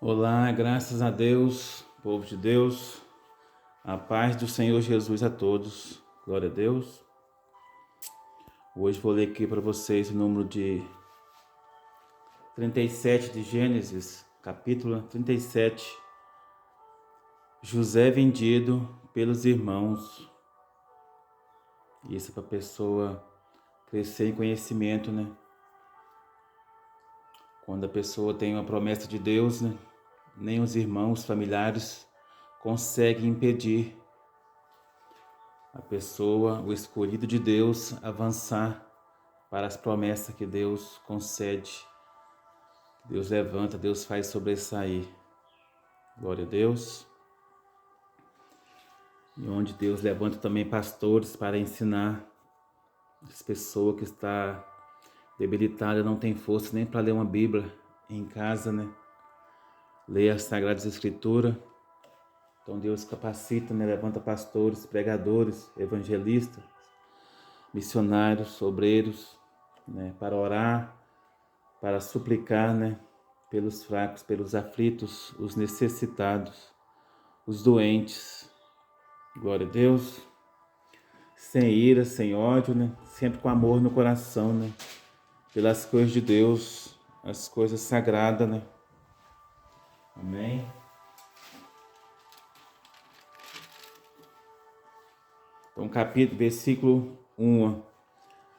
Olá, graças a Deus, povo de Deus, a paz do Senhor Jesus a todos. Glória a Deus. Hoje vou ler aqui para vocês o número de 37 de Gênesis, capítulo 37. José vendido pelos irmãos. Isso é para a pessoa crescer em conhecimento, né? Quando a pessoa tem uma promessa de Deus, né? Nem os irmãos, familiares conseguem impedir a pessoa, o escolhido de Deus, avançar para as promessas que Deus concede. Deus levanta, Deus faz sobressair. Glória a Deus. E onde Deus levanta também pastores para ensinar as pessoas que está debilitada, não tem força nem para ler uma Bíblia em casa, né? Ler as Sagradas Escrituras. Então Deus capacita, né? Levanta pastores, pregadores, evangelistas, missionários, obreiros, né? Para orar, para suplicar, né? Pelos fracos, pelos aflitos, os necessitados, os doentes. Glória a Deus. Sem ira, sem ódio, né? Sempre com amor no coração, né? Pelas coisas de Deus, as coisas sagradas, né? Amém? Então, versículo 1.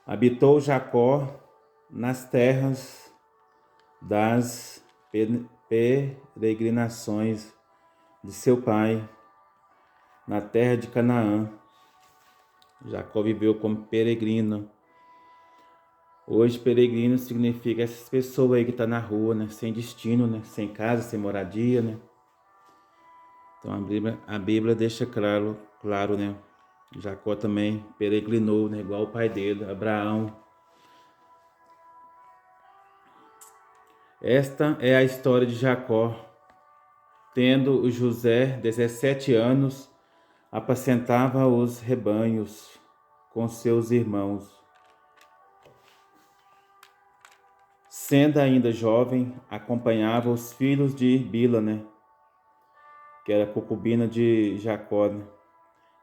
Habitou Jacó nas terras das peregrinações de seu pai, na terra de Canaã. Jacó viveu como peregrino. Hoje, peregrino significa essas pessoas aí que estão na rua, né? Sem destino, né? Sem casa, sem moradia, né? Então, a Bíblia deixa claro, né? Jacó também peregrinou, né? Igual o pai dele, Abraão. Esta é a história de Jacó. Tendo o José 17 anos, apacentava os rebanhos com seus irmãos. Sendo ainda jovem, acompanhava os filhos de Bila, né? Que era concubina de Jacó, né?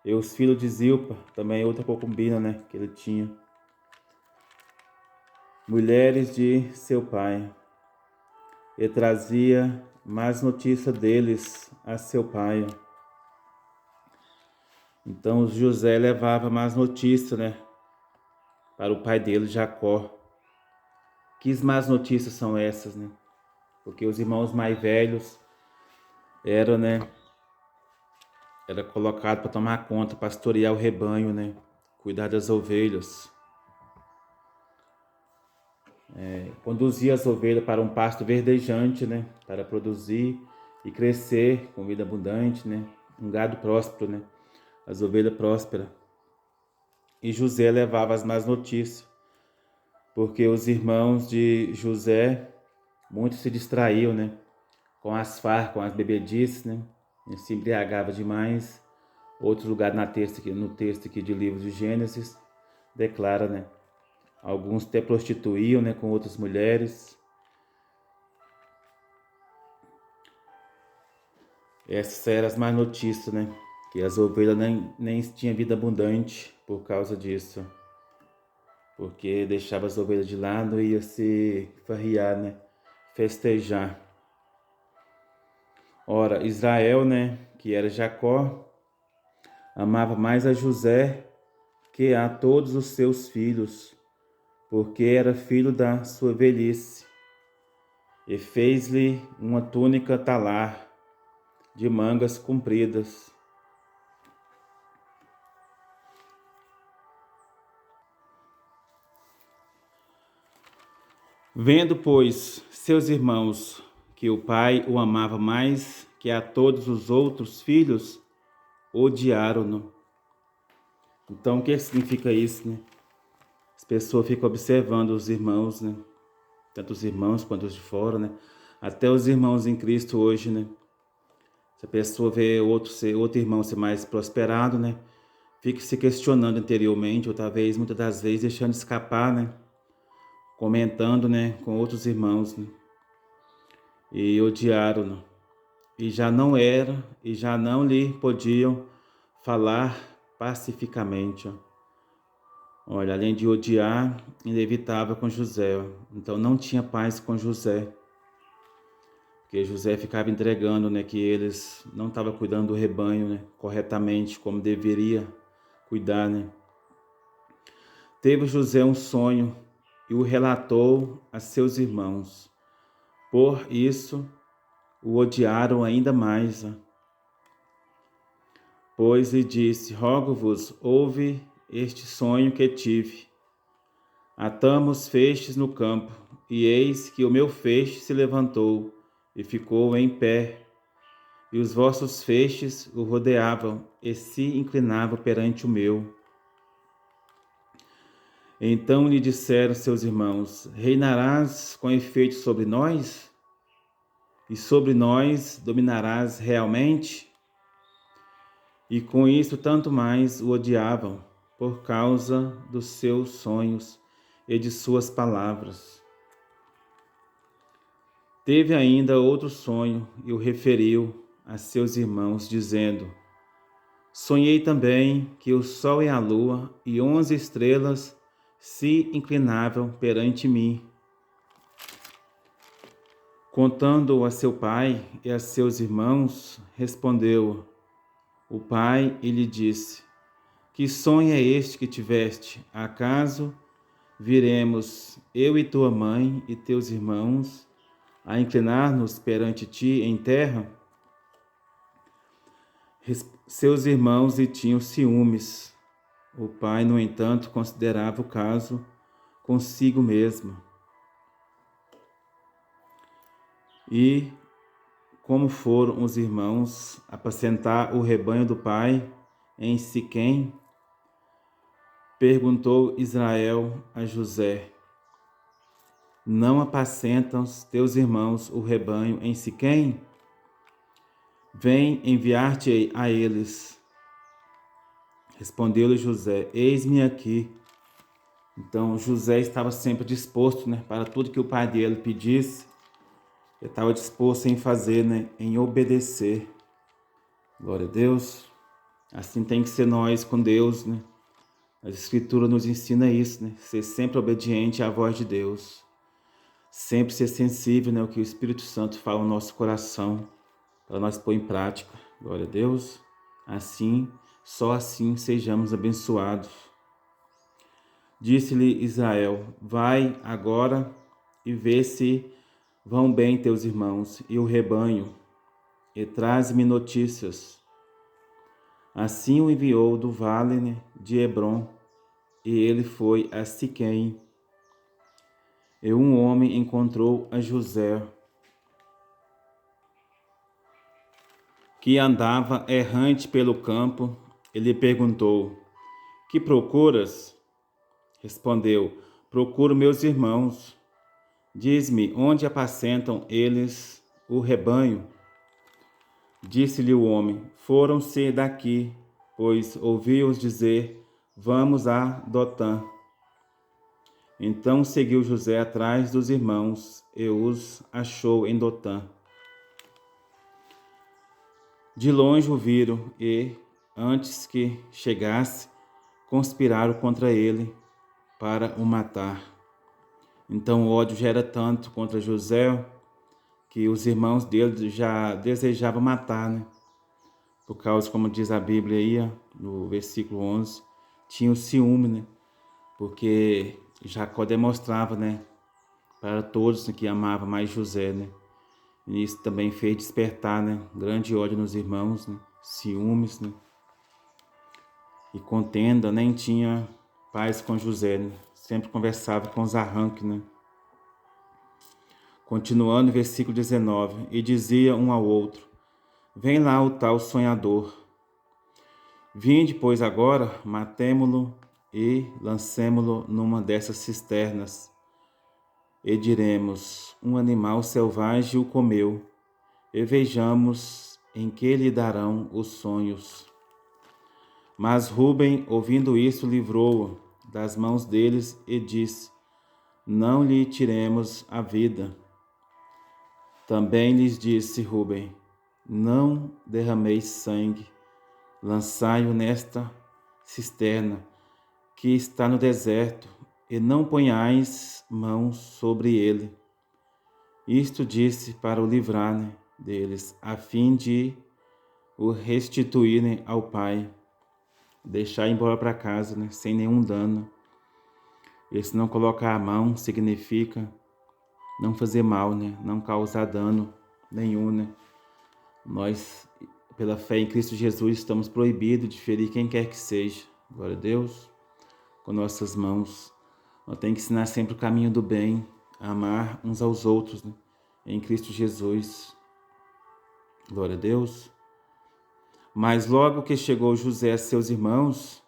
E os filhos de Zilpa, também outra concubina, né? Que ele tinha. Mulheres de seu pai. E trazia mais notícia deles a seu pai. Então José levava mais notícia, né? Para o pai dele, Jacó. Que más notícias são essas, né? Porque os irmãos mais velhos eram, né? Era colocado para tomar conta, pastorear o rebanho, né? Cuidar das ovelhas. Conduzir as ovelhas para um pasto verdejante, né? Para produzir e crescer com vida abundante, né? Um gado próspero, né? As ovelhas prósperas. E José levava as más notícias, porque os irmãos de José, muitos se distraíam, né? Com as farras, com as bebedices, né? Ele se embriagava demais. Outro lugar no texto aqui de livro de Gênesis, declara, né? Alguns até prostituíam, né? Com outras mulheres. Essas eram as más notícias, né? Que as ovelhas nem tinham vida abundante por causa disso. Porque deixava as ovelhas de lado e ia se farriar, né? Festejar. Ora, Israel, né? Que era Jacó, amava mais a José que a todos os seus filhos, porque era filho da sua velhice. E fez-lhe uma túnica talar, de mangas compridas. Vendo, pois, seus irmãos que o pai o amava mais que a todos os outros filhos, odiaram-no. Então, o que significa isso, né? As pessoas ficam observando os irmãos, né? Tanto os irmãos quanto os de fora, né? Até os irmãos em Cristo hoje, né? Se a pessoa vê outro irmão ser mais prosperado, né? Fica se questionando interiormente, ou talvez, muitas das vezes, deixando escapar, né? Comentando, né? Com outros irmãos, né? E odiaram-no. e já não lhe podiam falar pacificamente. Olha, além de odiar, ele evitava com José. Então não tinha paz com José, porque José ficava entregando, né, que eles não estavam cuidando do rebanho, né, corretamente, como deveria cuidar, né. Teve José um sonho e o relatou a seus irmãos. Por isso, o odiaram ainda mais, pois lhe disse: rogo-vos, ouve este sonho que tive. Atamos feixes no campo, e eis que o meu feixe se levantou e ficou em pé, e os vossos feixes o rodeavam e se inclinavam perante o meu. Então lhe disseram seus irmãos: reinarás com efeito sobre nós? E sobre nós dominarás realmente? E com isso tanto mais o odiavam, por causa dos seus sonhos e de suas palavras. Teve ainda outro sonho e o referiu a seus irmãos, dizendo: sonhei também que o sol e a lua e 11 estrelas se inclinavam perante mim. Contando-o a seu pai e a seus irmãos, respondeu o pai e lhe disse: que sonho é este que tiveste? Acaso viremos eu e tua mãe e teus irmãos a inclinar-nos perante ti em terra? Seus irmãos lhe tinham ciúmes. O pai, no entanto, considerava o caso consigo mesmo. E, como foram os irmãos apacentar o rebanho do pai em Siquém, perguntou Israel a José: não apacentam teus irmãos o rebanho em Siquém? Vem enviar-te a eles. Respondeu-lhe José: eis-me aqui. Então José estava sempre disposto, né, para tudo que o pai dele pedisse. Ele estava disposto em fazer, né, em obedecer. Glória a Deus. Assim tem que ser nós com Deus, né? A Escritura nos ensina isso, né? Ser sempre obediente à voz de Deus. Sempre ser sensível, né, ao que o Espírito Santo fala no nosso coração, para nós pôr em prática. Glória a Deus. Assim, só assim sejamos abençoados. Disse-lhe Israel: vai agora e vê se vão bem teus irmãos e o rebanho, e traze-me notícias. Assim o enviou do vale de Hebrom, e ele foi a Siquém. E um homem encontrou a José, que andava errante pelo campo, e lhe perguntou: que procuras? Respondeu: procuro meus irmãos. Diz-me, onde apacentam eles o rebanho? Disse-lhe o homem: foram-se daqui, pois ouvi-os dizer: vamos a Dotã. Então seguiu José atrás dos irmãos e os achou em Dotã. De longe o viram e, antes que chegasse, conspiraram contra ele para o matar. Então o ódio já era tanto contra José que os irmãos dele já desejavam matar, né? Por causa, como diz a Bíblia aí, no versículo 11, tinham ciúme, né? Porque Jacó demonstrava, né, para todos que amava mais José, né? E isso também fez despertar, né, grande ódio nos irmãos, né? Ciúmes, né? E contenda, nem tinha paz com José, né? Sempre conversava com os arranques, né? Continuando, versículo 19, e dizia um ao outro: vem lá o tal sonhador. Vinde, pois, agora, matemo-lo e lancemo-lo numa dessas cisternas. E diremos: um animal selvagem o comeu, e vejamos em que lhe darão os sonhos. Mas Rúben, ouvindo isso, livrou-o das mãos deles e disse: não lhe tiremos a vida. Também lhes disse Rúben: não derrameis sangue, lançai-o nesta cisterna que está no deserto, e não ponhais mãos sobre ele. Isto disse para o livrar, né, deles, a fim de o restituírem ao pai, deixar ir embora para casa, né, sem nenhum dano. Esse não colocar a mão significa não fazer mal, né, não causar dano nenhum, né. Nós, pela fé em Cristo Jesus, estamos proibidos de ferir quem quer que seja. Glória a Deus. Com nossas mãos. Nós temos que ensinar sempre o caminho do bem, amar uns aos outros, né, em Cristo Jesus. Glória a Deus. Mas logo que chegou José a seus irmãos,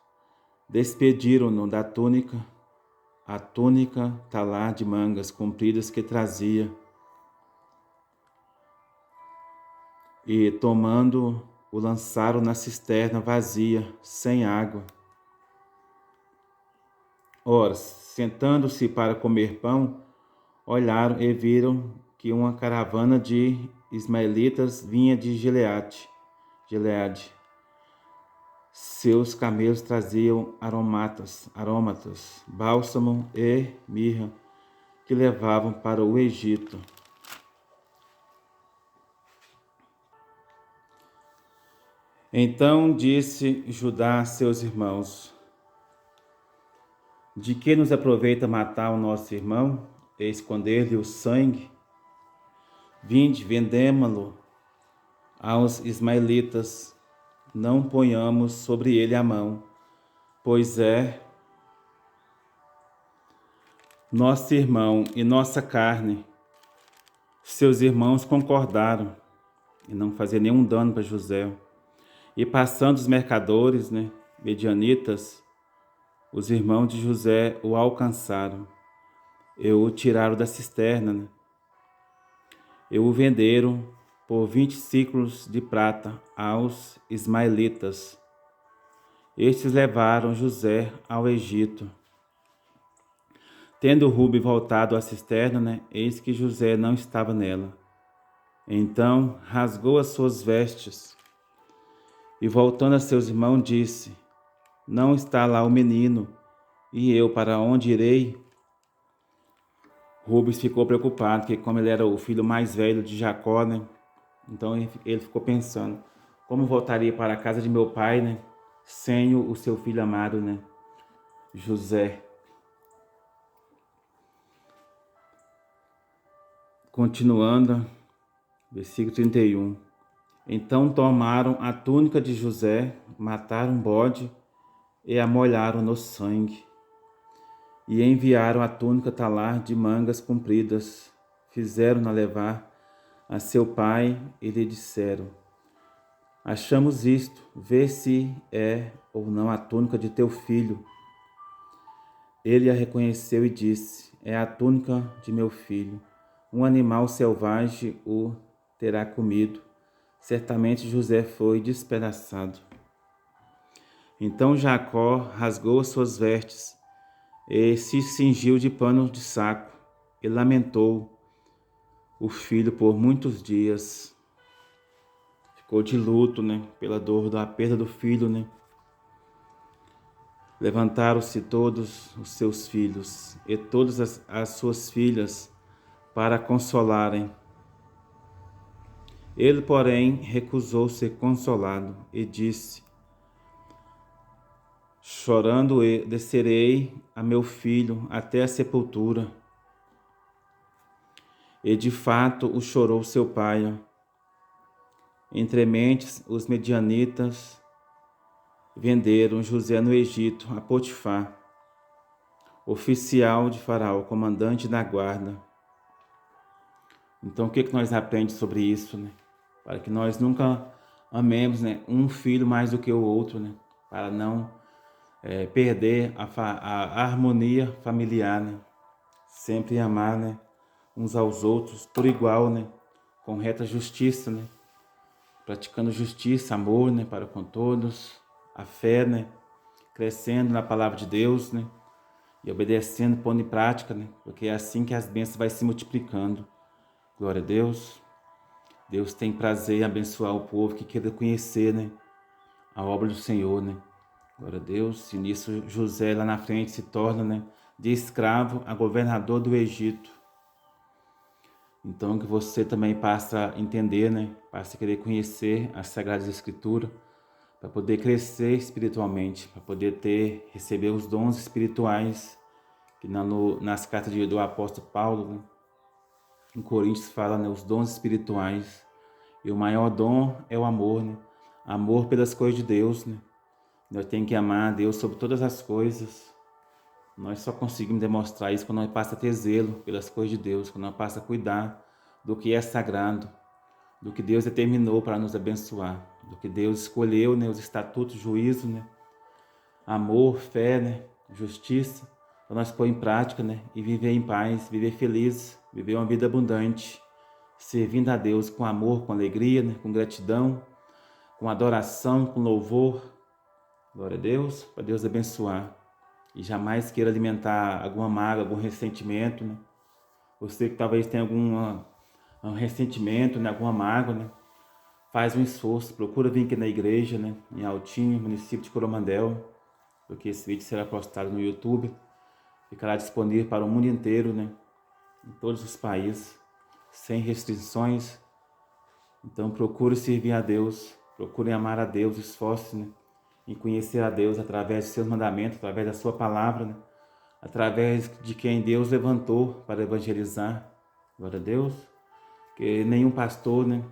despediram-no da túnica, a túnica talar de mangas compridas que trazia, e tomando, o lançaram na cisterna vazia, sem água. Ora, sentando-se para comer pão, olharam e viram que uma caravana de ismaelitas vinha de Gileade. Seus camelos traziam aromatas, bálsamo e mirra, que levavam para o Egito. Então disse Judá a seus irmãos: de que nos aproveita matar o nosso irmão e esconder-lhe o sangue? Vinde, vendemo-lo aos ismaelitas, não ponhamos sobre ele a mão, pois é nosso irmão e nossa carne. Seus irmãos concordaram em não fazer nenhum dano para José. E passando os mercadores, medianitas, os irmãos de José o alcançaram e o tiraram da cisterna, e o venderam por 20 ciclos de prata aos ismaelitas. Estes levaram José ao Egito. Tendo Rube voltado à cisterna, eis que José não estava nela. Então rasgou as suas vestes e, voltando a seus irmãos, disse: não está lá o menino, e eu para onde irei? Rubens ficou preocupado, porque como ele era o filho mais velho de Jacó, então ele ficou pensando, como voltaria para a casa de meu pai, sem o seu filho amado, José. Continuando, versículo 31. Então tomaram a túnica de José, mataram um bode e a molharam no sangue. E enviaram a túnica talar de mangas compridas, fizeram-na levar a seu pai e lhe disseram: achamos isto, vê se é ou não a túnica de teu filho. Ele a reconheceu e disse: é a túnica de meu filho. Um animal selvagem o terá comido. Certamente José foi despedaçado. Então Jacó rasgou as suas vestes e se cingiu de pano de saco e lamentou o filho por muitos dias. Ficou de luto, pela dor da perda do filho, Levantaram-se todos os seus filhos e todas as suas filhas para consolarem. Ele, porém, recusou ser consolado e disse: chorando, descerei a meu filho até a sepultura. E de fato o chorou seu pai. Entre mentes, os medianitas venderam José no Egito a Potifar, oficial de Faraó, comandante da guarda. Então, o que nós aprendemos sobre isso, Para que nós nunca amemos, um filho mais do que o outro, Para não perder a harmonia familiar, Sempre amar, uns aos outros por igual, Com reta justiça, Praticando justiça, amor, para com todos, a fé, Crescendo na palavra de Deus, E obedecendo, pondo em prática, Porque é assim que as bênçãos vai se multiplicando. Glória a Deus. Deus tem prazer em abençoar o povo que queira conhecer, né, a obra do Senhor, né? Glória a Deus. E nisso José lá na frente se torna, né, de escravo a governador do Egito. Então que você também passe a entender, né, passe a querer conhecer as Sagradas Escrituras, para poder crescer espiritualmente, para poder receber os dons espirituais, que nas cartas do apóstolo Paulo, né, em Coríntios fala, né, os dons espirituais. E o maior dom é o amor, né? Amor pelas coisas de Deus, né? Nós temos que amar a Deus sobre todas as coisas. Nós só conseguimos demonstrar isso quando nós passamos a ter zelo pelas coisas de Deus, quando nós passamos a cuidar do que é sagrado, do que Deus determinou para nos abençoar, do que Deus escolheu, né? Os estatutos, juízo, né? Amor, fé, né? Justiça, para nós pôr em prática, né? E viver em paz, viver feliz, viver uma vida abundante, servindo a Deus com amor, com alegria, né? Com gratidão, com adoração, com louvor. Glória a Deus, para Deus abençoar. E jamais queira alimentar alguma mágoa, algum ressentimento, né? Você que talvez tenha algum ressentimento, né? Alguma mágoa, né? Faz um esforço, procura vir aqui na igreja, né? Em Altinho, município de Coromandel, porque esse vídeo será postado no YouTube. Ficará disponível para o mundo inteiro, né? Em todos os países, sem restrições. Então procure servir a Deus, procure amar a Deus, esforce, né, em conhecer a Deus através de seus mandamentos, através da sua palavra, né, através de quem Deus levantou para evangelizar. Glória a Deus. Que nenhum pastor, né,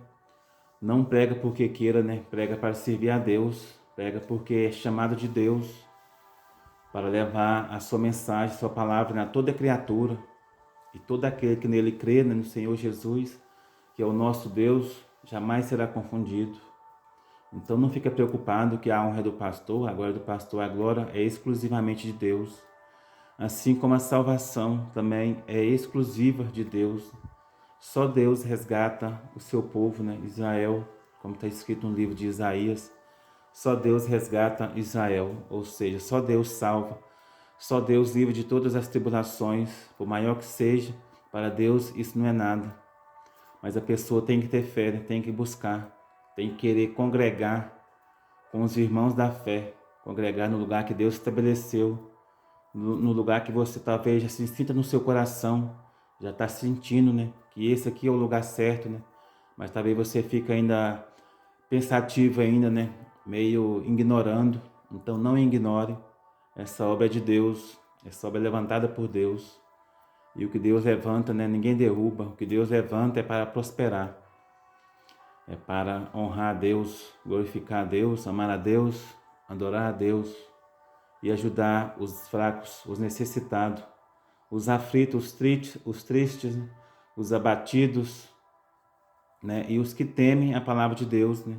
não prega porque queira, né, prega para servir a Deus, prega porque é chamado de Deus para levar a sua mensagem, a sua palavra, né, a toda criatura e todo aquele que nele crê, né, no Senhor Jesus, que é o nosso Deus, jamais será confundido. Então não fica preocupado que a honra é do pastor, a glória do pastor, a glória é exclusivamente de Deus. Assim como a salvação também é exclusiva de Deus. Só Deus resgata o seu povo, né? Israel, como está escrito no livro de Isaías. Só Deus resgata Israel, ou seja, só Deus salva. Só Deus livra de todas as tribulações, por maior que seja, para Deus isso não é nada. Mas a pessoa tem que ter fé, né? Tem que buscar, tem que querer congregar com os irmãos da fé, congregar no lugar que Deus estabeleceu, no lugar que você talvez já se sinta no seu coração, já está sentindo, né? Que esse aqui é o lugar certo, né? Mas talvez você fique ainda pensativo ainda, né? Meio ignorando. Então não ignore, essa obra é de Deus, essa obra é levantada por Deus. E o que Deus levanta, né, ninguém derruba. O que Deus levanta é para prosperar. É para honrar a Deus, glorificar a Deus, amar a Deus, adorar a Deus e ajudar os fracos, os necessitados, os aflitos, os tristes, né, os abatidos, né, e os que temem a palavra de Deus, né?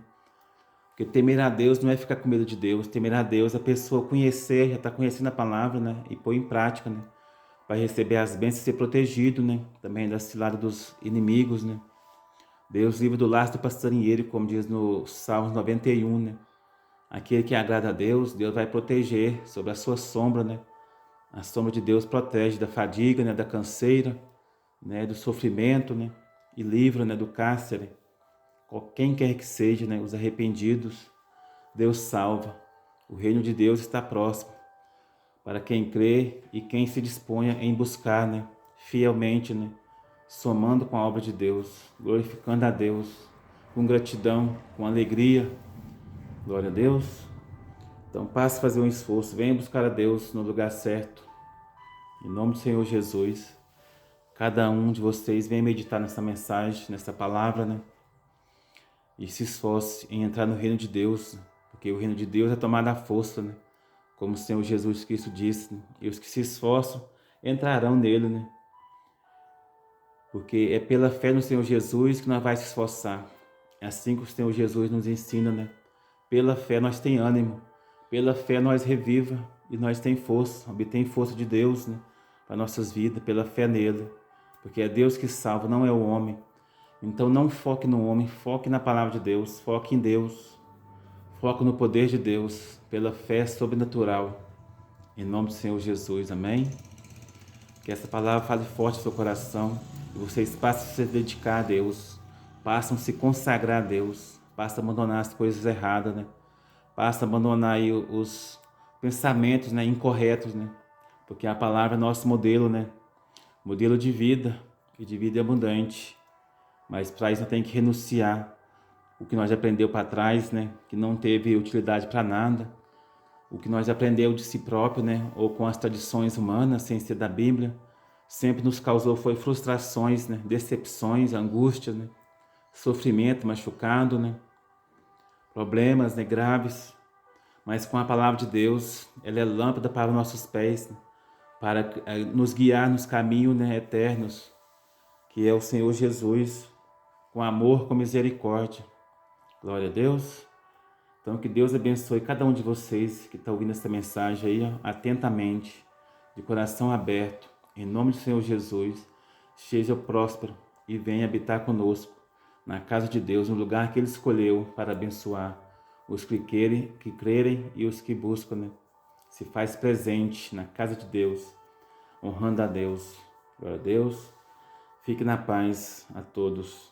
Porque temer a Deus não é ficar com medo de Deus. Temer a Deus é a pessoa conhecer, já está conhecendo a palavra, né, e pôr em prática, né? Vai receber as bênçãos e ser protegido, né? Também da cilada dos inimigos, né? Deus livre do laço do passarinheiro, como diz no Salmos 91, né? Aquele que agrada a Deus, Deus vai proteger sobre a sua sombra, né? A sombra de Deus protege da fadiga, né? Da canseira, né? Do sofrimento, né? E livra, né? Do cárcere. Quem quer que seja, né? Os arrependidos, Deus salva. O reino de Deus está próximo para quem crê e quem se disponha em buscar, né, fielmente, né, somando com a obra de Deus, glorificando a Deus, com gratidão, com alegria. Glória a Deus. Então passe a fazer um esforço, venha buscar a Deus no lugar certo. Em nome do Senhor Jesus. Cada um de vocês venha meditar nessa mensagem, nessa palavra, né, e se esforce em entrar no reino de Deus, porque o reino de Deus é tomar a força, né? Como o Senhor Jesus Cristo disse, né? E os que se esforçam entrarão nele, né? Porque é pela fé no Senhor Jesus que nós vamos se esforçar. É assim que o Senhor Jesus nos ensina, né? Pela fé nós tem ânimo, pela fé nós reviva e nós tem força, obtém força de Deus, né? Para nossas vidas, pela fé nele. Porque é Deus que salva, não é o homem. Então não foque no homem, foque na palavra de Deus, foque em Deus. Foque no poder de Deus, pela fé sobrenatural. Em nome do Senhor Jesus, amém? Que essa palavra fale forte no seu coração e vocês passem a se dedicar a Deus. passam a se consagrar a Deus, passam a abandonar as coisas erradas, né? Passam a abandonar aí os pensamentos, né, incorretos, né? Porque a palavra é nosso modelo, né? Modelo de vida, e de vida abundante. Mas para isso tem que renunciar o que nós aprendeu para trás, né? Que não teve utilidade para nada. O que nós aprendeu de si próprio, né? Ou com as tradições humanas, sem ser da Bíblia, sempre nos causou foi frustrações, né? Decepções, angústias, né? Sofrimento, machucado, né? Problemas, né? Graves. Mas com a palavra de Deus, ela é lâmpada para os nossos pés, né? Para nos guiar nos caminhos, né, eternos, que é o Senhor Jesus, com amor, com misericórdia. Glória a Deus. Então, que Deus abençoe cada um de vocês que está ouvindo essa mensagem aí, ó, atentamente, de coração aberto, em nome do Senhor Jesus. Seja próspero e venha habitar conosco na casa de Deus, no lugar que Ele escolheu para abençoar os que crerem e os que buscam, né? Se faz presente na casa de Deus, honrando a Deus. Glória a Deus. Fique na paz a todos.